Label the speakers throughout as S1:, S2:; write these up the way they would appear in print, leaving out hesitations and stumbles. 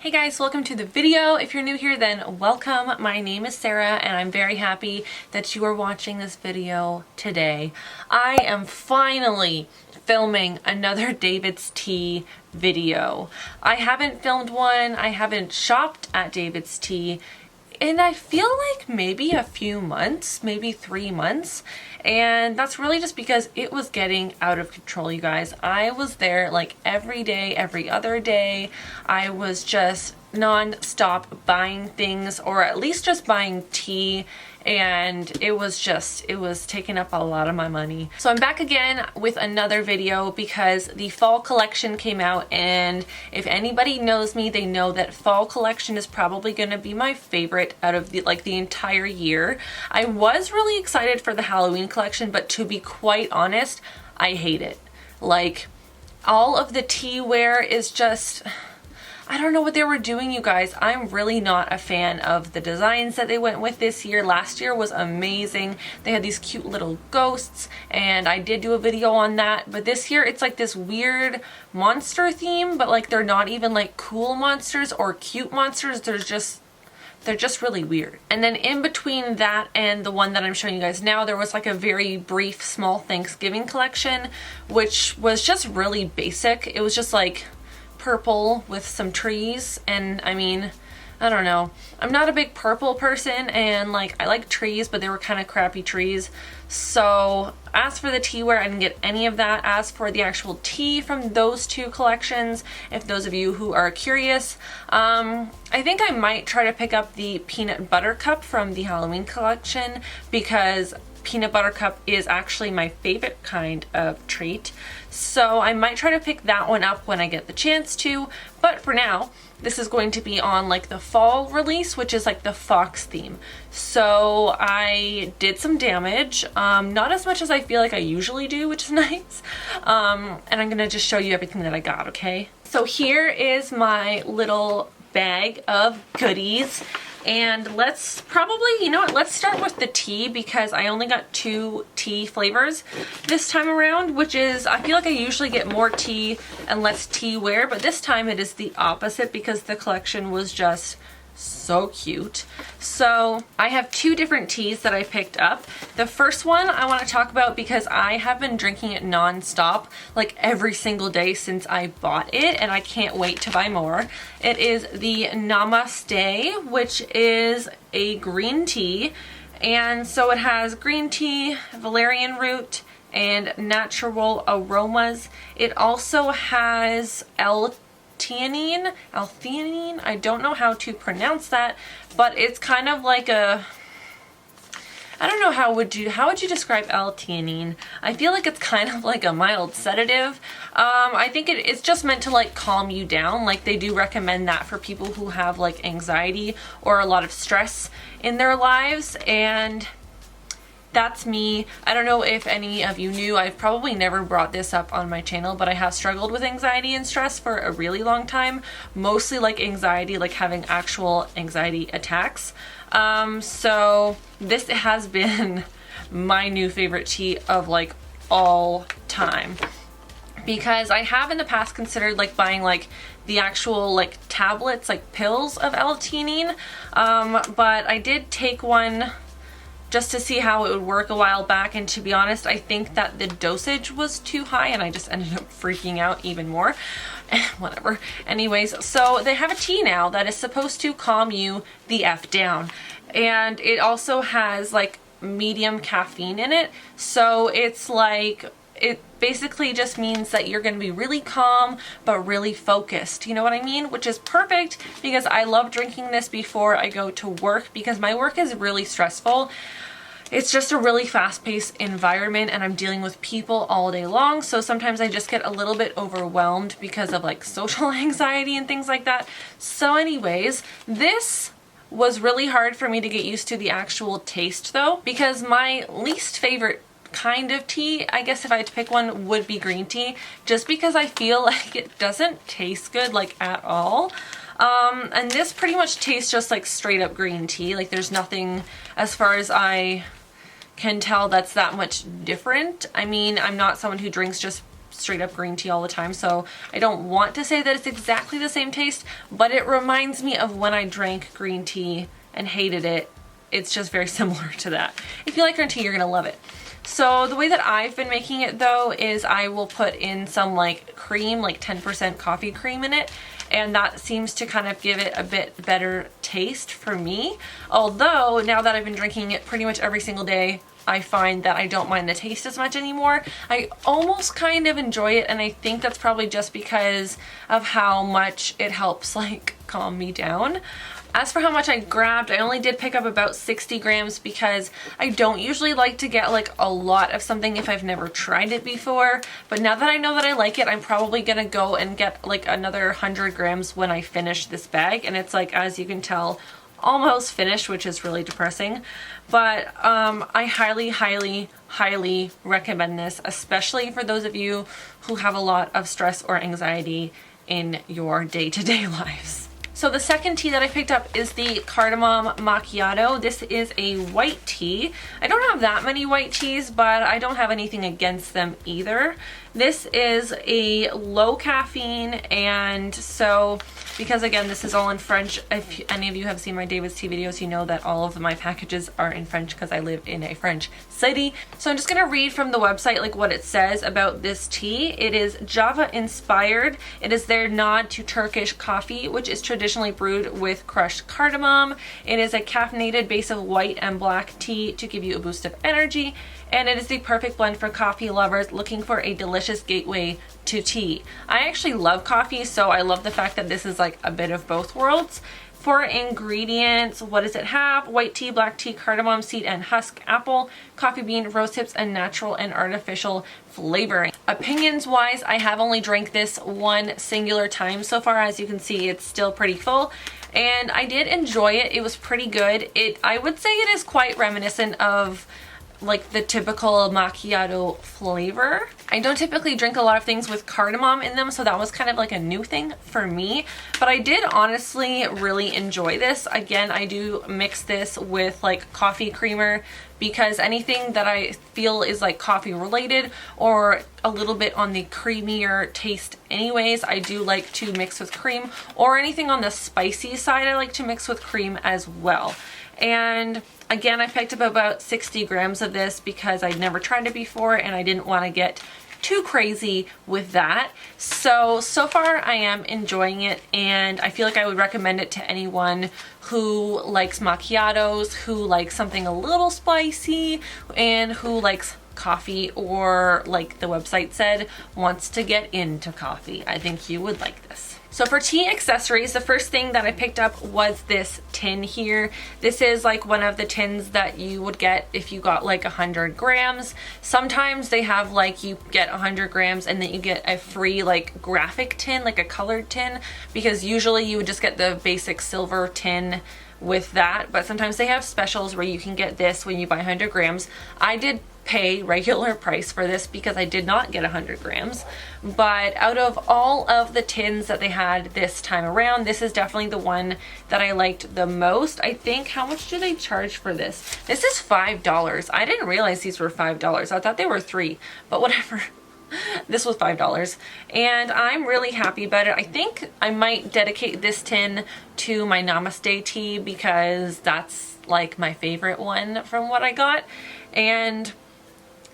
S1: Hey guys, welcome to the video. If you're new here, then welcome. My name is Sarah and I'm very happy that you are watching this video today. I am finally filming another David's Tea video. I haven't filmed one, I haven't shopped at David's Tea, and I feel like maybe a few months, maybe 3 months. And that's really just because it was getting out of control, you guys. I was there like every day, every other day. I was just non-stop buying things, or at least just buying tea, and it was taking up a lot of my money. So I'm back again with another video because the fall collection came out, and if anybody knows me, they know that fall collection is probably going to be my favorite out of the entire year. I was really excited for the Halloween collection, but to be quite honest, I hate it. Like, all of the tea wear is just, I don't know what they were doing, you guys. I'm really not a fan of the designs that they went with this year. Last year was amazing. They had these cute little ghosts, and I did do a video on that. But this year it's like this weird monster theme, but like they're not even like cool monsters or cute monsters. They're just really weird. And then in between that and the one that I'm showing you guys now, there was like a very brief small Thanksgiving collection, which was just really basic. It was just like purple with some trees, and I mean, I don't know. I'm not a big purple person, and like I like trees, but they were kind of crappy trees. So as for the tea wear, I didn't get any of that. As for the actual tea from those two collections, if those of you who are curious, I think I might try to pick up the peanut butter cup from the Halloween collection, because peanut butter cup is actually my favorite kind of treat. So I might try to pick that one up when I get the chance to, but for now, this is going to be on like the fall release, which is like the fox theme. So I did some damage, not as much as I feel like I usually do, which is nice. And I'm gonna just show you everything that I got, okay? So here is my little bag of goodies. And let's probably, you know what, let's start with the tea, because I only got 2 tea flavors this time around, which is, I feel like I usually get more tea and less tea wear, but this time it is the opposite because the collection was just so cute. So I have 2 different teas that I picked up. The first one I want to talk about because I have been drinking it non-stop, like every single day since I bought it, and I can't wait to buy more. It is the Namaste, which is a green tea, and so it has green tea, valerian root, and natural aromas. It also has L-theanine, I don't know how to pronounce that, but it's kind of like a, I don't know, how would you describe L-theanine? I feel like it's kind of like a mild sedative. I think it's just meant to like calm you down. Like they do recommend that for people who have like anxiety or a lot of stress in their lives, and that's me. I don't know if any of you knew, I've probably never brought this up on my channel, but I have struggled with anxiety and stress for a really long time. Mostly like anxiety, like having actual anxiety attacks. So this has been my new favorite tea of like all time, because I have in the past considered like buying like the actual like tablets, like pills of L-theanine, but I did take one just to see how it would work a while back, and to be honest, I think that the dosage was too high and I just ended up freaking out even more. Whatever. Anyways, so they have a tea now that is supposed to calm you the F down, and it also has like medium caffeine in it, so it's like, it basically just means that you're going to be really calm but really focused, you know what I mean? Which is perfect because I love drinking this before I go to work, because my work is really stressful. It's just a really fast-paced environment and I'm dealing with people all day long, so sometimes I just get a little bit overwhelmed because of like social anxiety and things like that. So anyways, this was really hard for me to get used to the actual taste though, because my least favorite kind of tea, I guess if I had to pick one, would be green tea, just because I feel like it doesn't taste good like at all. And this pretty much tastes just like straight up green tea. Like there's nothing, as far as I can tell, that's that much different. I mean, I'm not someone who drinks just straight up green tea all the time, so I don't want to say that it's exactly the same taste, but it reminds me of when I drank green tea and hated it. It's just very similar to that. If you like green tea, you're gonna love it. So the way that I've been making it though is I will put in some like cream, like 10% coffee cream in it, and that seems to kind of give it a bit better taste for me. Although now that I've been drinking it pretty much every single day, I find that I don't mind the taste as much anymore. I almost kind of enjoy it, and I think that's probably just because of how much it helps like calm me down. As for how much I grabbed, I only did pick up about 60 grams because I don't usually like to get like a lot of something if I've never tried it before. But now that I know that I like it, I'm probably gonna go and get like another 100 grams when I finish this bag. And it's like, as you can tell, almost finished, which is really depressing. But I highly recommend this, especially for those of you who have a lot of stress or anxiety in your day-to-day lives. So the second tea that I picked up is the Cardamom Macchiato. This is a white tea. I don't have that many white teas, but I don't have anything against them either. This is a low caffeine, and so because again this is all in French, if any of you have seen my David's tea videos, you know that all of my packages are in French because I live in a French city. So I'm just gonna read from the website like what it says about this tea. It is Java inspired. It is their nod to Turkish coffee, which is traditionally brewed with crushed cardamom. It is a caffeinated base of white and black tea to give you a boost of energy, and it is the perfect blend for coffee lovers looking for a delicious gateway to tea. I actually love coffee, so I love the fact that this is like a bit of both worlds. For ingredients, what does it have? White tea, black tea, cardamom seed and husk, apple, coffee bean, rose hips, and natural and artificial flavoring. Opinions wise, I have only drank this one singular time so far. As you can see, it's still pretty full, and I did enjoy it. It was pretty good. I would say it is quite reminiscent of like the typical macchiato flavor. I don't typically drink a lot of things with cardamom in them, so that was kind of like a new thing for me, but I did honestly really enjoy this. Again, I do mix this with like coffee creamer because anything that I feel is like coffee related or a little bit on the creamier taste anyways, I do like to mix with cream, or anything on the spicy side I like to mix with cream as well. And again, I picked up about 60 grams of this because I'd never tried it before and I didn't want to get too crazy with that. So far I am enjoying it, and I feel like I would recommend it to anyone who likes macchiatos, who likes something a little spicy, and who likes coffee, or like the website said, wants to get into coffee. I think you would like this. So for tea accessories, the first thing that I picked up was this tin here. This is like one of the tins that you would get if you got like 100 grams. Sometimes they have like you get 100 grams and then you get a free like graphic tin, like a colored tin, because usually you would just get the basic silver tin with that, but sometimes they have specials where you can get this when you buy 100 grams. I did pay regular price for this because I did not get 100 grams, but out of all of the tins that they had this time around, this is definitely the one that I liked the most. I think, how much do they charge for this? This is $5. I didn't realize these were $5. I thought they were $3, but whatever. This was $5 and I'm really happy about it. I think I might dedicate this tin to my Namaste tea because that's like my favorite one from what I got, and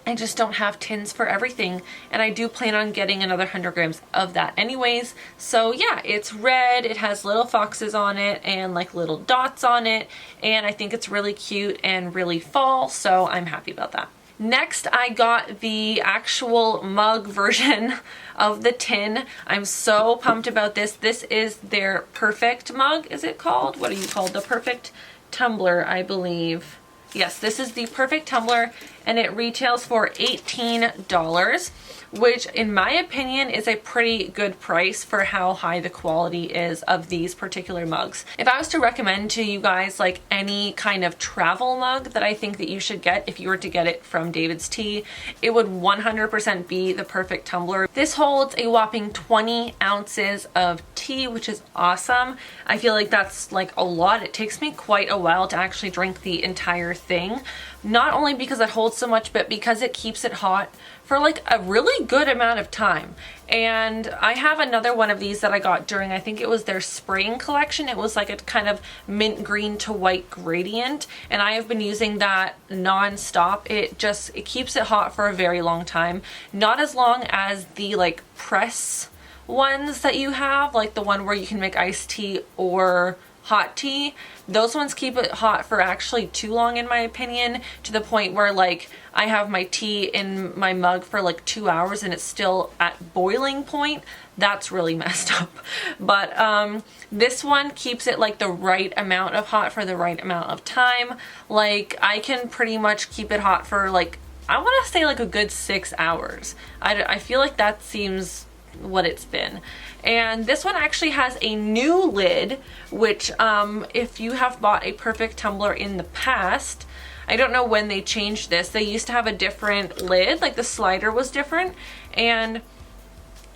S1: I just don't have tins for everything, and I do plan on getting another 100 grams of that anyways. So yeah, it's red, it has little foxes on it and like little dots on it, and I think it's really cute and really fall, so I'm happy about that. Next, I got the actual mug version of the tin. I'm so pumped about this. This is their Perfect mug, is it called? What are you called? The Perfect Tumbler, I believe. Yes, this is the Perfect Tumbler, and it retails for $18, which in my opinion is a pretty good price for how high the quality is of these particular mugs. If I was to recommend to you guys like any kind of travel mug that I think that you should get if you were to get it from David's Tea, it would 100% be the Perfect Tumbler. This holds a whopping 20 ounces of tea, which is awesome. I feel like that's like a lot. It takes me quite a while to actually drink the entire thing, not only because it holds so much, but because it keeps it hot for like a really really good amount of time. And I have another one of these that I got during, I think it was their spring collection. It was like a kind of mint green to white gradient, and I have been using that non-stop. It keeps it hot for a very long time. Not as long as the like press ones that you have, like the one where you can make iced tea or hot tea. Those ones keep it hot for actually too long, in my opinion, to the point where like I have my tea in my mug for like 2 hours and it's still at boiling point. That's really messed up. But this one keeps it like the right amount of hot for the right amount of time. Like I can pretty much keep it hot for like, I want to say like a good 6 hours. I feel like that seems what it's been. And this one actually has a new lid, which if you have bought a perfect tumbler in the past, I don't know when they changed this. They used to have a different lid, like the slider was different, and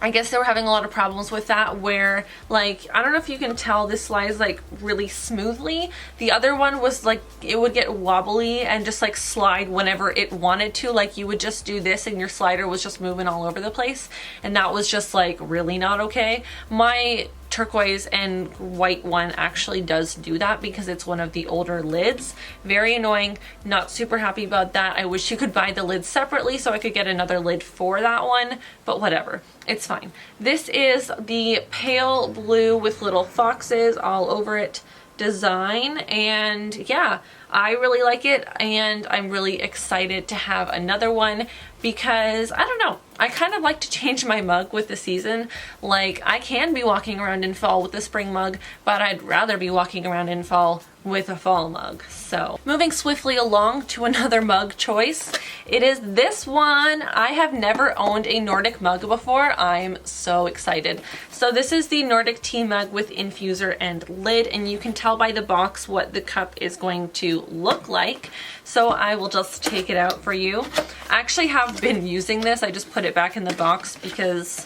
S1: I guess they were having a lot of problems with that, where like, I don't know if you can tell, this slides like really smoothly. The other one was like, it would get wobbly and just like slide whenever it wanted to. Like you would just do this and your slider was just moving all over the place, and that was just like really not okay. My turquoise and white one actually does do that because it's one of the older lids. Very annoying, not super happy about that. I wish you could buy the lids separately so I could get another lid for that one, but whatever, it's fine. This is the pale blue with little foxes all over it design, and yeah, I really like it, and I'm really excited to have another one because I don't know, I kind of like to change my mug with the season. Like I can be walking around in fall with a spring mug, but I'd rather be walking around in fall with a fall mug. So moving swiftly along to another mug choice, it is this one. I have never owned a Nordic mug before. I'm so excited. So this is the Nordic tea mug with infuser and lid, and you can tell by the box what the cup is going to look like. So I will just take it out for you. I actually have been using this. I just put it back in the box because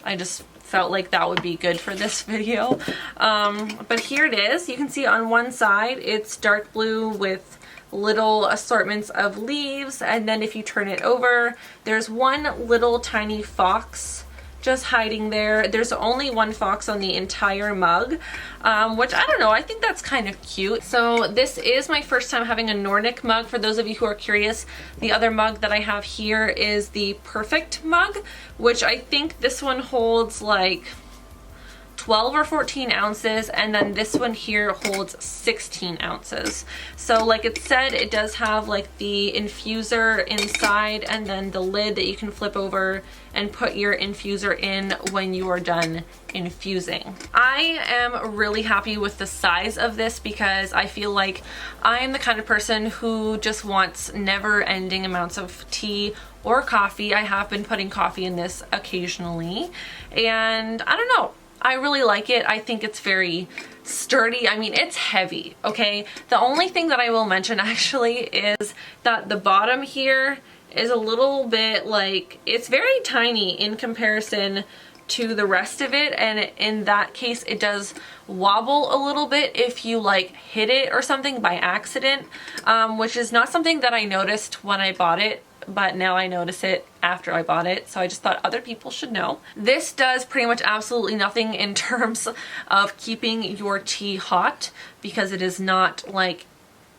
S1: I just felt like that would be good for this video. But here it is. You can see on one side it's dark blue with little assortments of leaves, and then if you turn it over, there's one little tiny fox just hiding there. There's only one fox on the entire mug, which I don't know, I think that's kind of cute. So this is my first time having a Nordic mug. For those of you who are curious, the other mug that I have here is the Perfect mug, which I think this one holds like 12 or 14 ounces, and then this one here holds 16 ounces. So like it said, it does have like the infuser inside and then the lid that you can flip over and put your infuser in when you are done infusing. I am really happy with the size of this because I feel like I'm the kind of person who just wants never-ending amounts of tea or coffee. I have been putting coffee in this occasionally, and I don't know, I really like it. I think it's very sturdy. I mean, it's heavy, okay? The only thing that I will mention actually is that the bottom here is a little bit like, it's very tiny in comparison to the rest of it, and in that case it does wobble a little bit if you like hit it or something by accident, which is not something that I noticed when I bought it, but now I notice it after I bought it, so I just thought other people should know. This does pretty much absolutely nothing in terms of keeping your tea hot because it is not like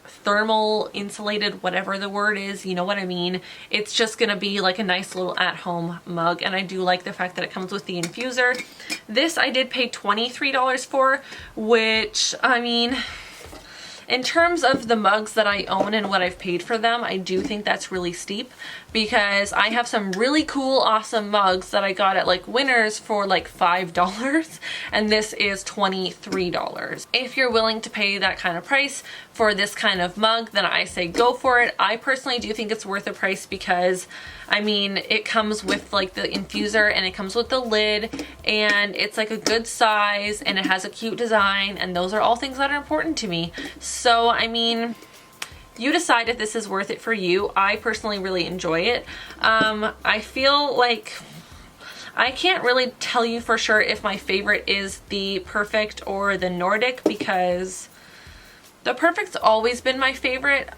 S1: thermal insulated, whatever the word is, you know what I mean. It's just gonna be like a nice little at-home mug, and I do like the fact that it comes with the infuser. This I did pay $23 for, which, I mean, in terms of the mugs that I own and what I've paid for them, I do think that's really steep because I have some really cool, awesome mugs that I got at like Winners for like $5, and this is $23. If you're willing to pay that kind of price for this kind of mug, then I say go for it. I personally do think it's worth the price because, I mean, it comes with like the infuser and it comes with the lid, and it's like a good size and it has a cute design, and those are all things that are important to me. So, I mean, you decide if this is worth it for you. I personally really enjoy it. I feel like I can't really tell you for sure if my favorite is the Perfect or the Nordic because The Perfect's always been my favorite,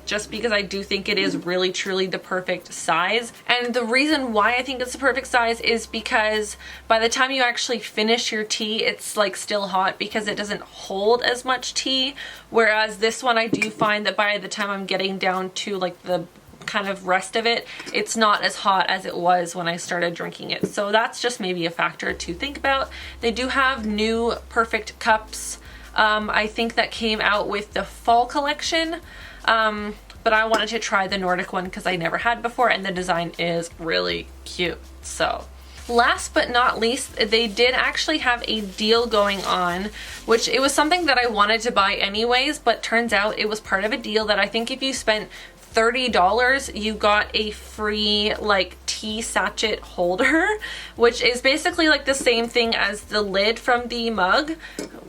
S1: just because I do think it is really truly the perfect size. And the reason why I think it's the perfect size is because by the time you actually finish your tea, it's like still hot because it doesn't hold as much tea. Whereas this one, I do find that by the time I'm getting down to like the kind of rest of it, it's not as hot as it was when I started drinking it. So that's just maybe a factor to think about. They do have new Perfect cups. I think that came out with the fall collection, but I wanted to try the Nordic one because I never had before, and the design is really cute. So last but not least, they did actually have a deal going on, which it was something that I wanted to buy anyways, but turns out it was part of a deal that I think if you spent $30, you got a free like tea sachet holder, which is basically like the same thing as the lid from the mug,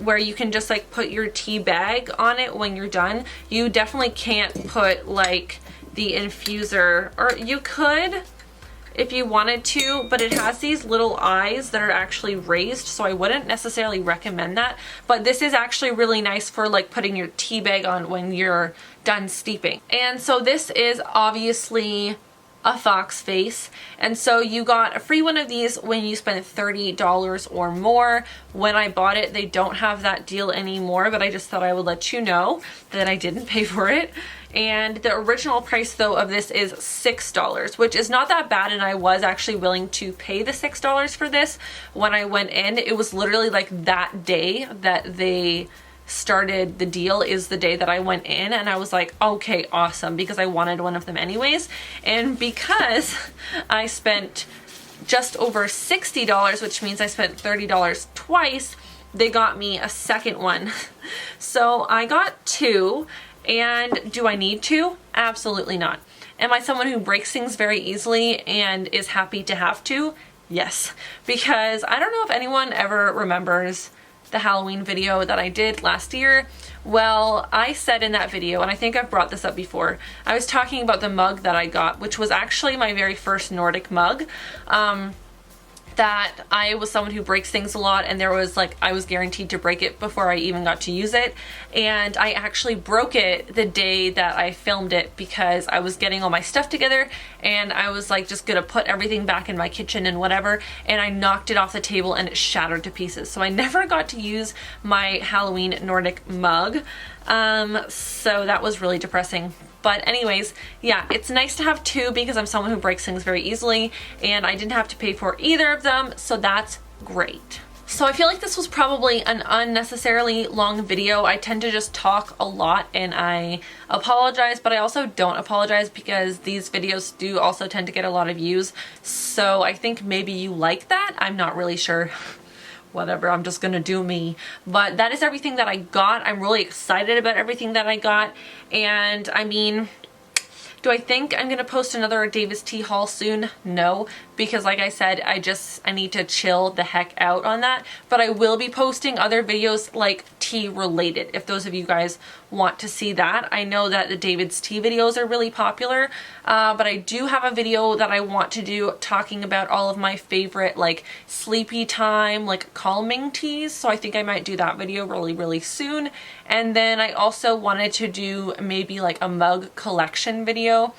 S1: where you can just like put your tea bag on it when you're done. You definitely can't put like the infuser, or you could if you wanted to, but it has these little eyes that are actually raised, so I wouldn't necessarily recommend that. But this is actually really nice for like putting your tea bag on when you're done steeping. And so this is obviously a fox face, and so you got a free one of these when you spend $30 or more. When I bought it, they don't have that deal anymore, but I just thought I would let you know that I didn't pay for it. And the original price though of this is $6, which is not that bad, and I was actually willing to pay the $6 for this when I went in. It was literally like that day that they started the deal is the day that I went in, and I was like, okay, awesome, because I wanted one of them anyways. And because I spent just over $60, which means I spent $30 twice, they got me a second one. So I got two. And do I need to? Absolutely not. Am I someone who breaks things very easily and is happy to have to? Yes, because I don't know if anyone ever remembers the Halloween video that I did last year. Well, I said in that video, and I think I've brought this up before, I was talking about the mug that I got, which was actually my very first Nordic mug. That I was someone who breaks things a lot, and there was like, I was guaranteed to break it before I even got to use it. And I actually broke it the day that I filmed it because I was getting all my stuff together and I was like just gonna put everything back in my kitchen and whatever, and I knocked it off the table and it shattered to pieces. So I never got to use my Halloween Nordic mug. So that was really depressing. But anyways, yeah, it's nice to have two because I'm someone who breaks things very easily, and I didn't have to pay for either of them, so that's great. So I feel like this was probably an unnecessarily long video. I tend to just talk a lot, and I apologize, but I also don't apologize because these videos do also tend to get a lot of views. So I think maybe you like that. I'm not really sure. Whatever, I'm just gonna do me. But that is everything that I got. I'm really excited about everything that I got. And I mean, do I think I'm gonna post another David's Tea haul soon? No, because like I said, I need to chill the heck out on that. But I will be posting other videos like tea related if those of you guys want to see that. I know that the David's Tea videos are really popular, but I do have a video that I want to do talking about all of my favorite like sleepy time, like calming teas. So I think I might do that video really soon. And then I also wanted to do maybe like a mug collection video.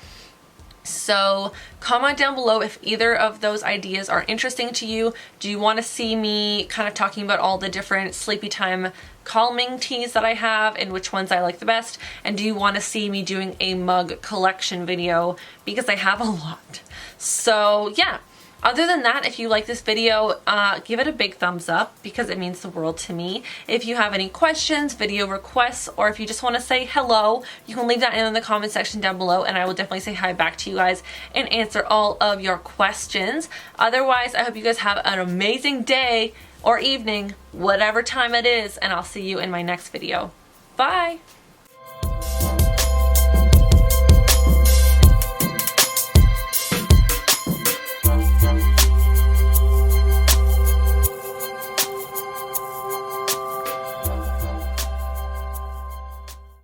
S1: So comment down below if either of those ideas are interesting to you. Do you want to see me kind of talking about all the different sleepy time calming teas that I have and which ones I like the best? And do you want to see me doing a mug collection video? Because I have a lot. So yeah. Other than that, if you like this video, give it a big thumbs up because it means the world to me. If you have any questions, video requests, or if you just want to say hello, you can leave that in the comment section down below, and I will definitely say hi back to you guys and answer all of your questions. Otherwise, I hope you guys have an amazing day or evening, whatever time it is, and I'll see you in my next video. Bye!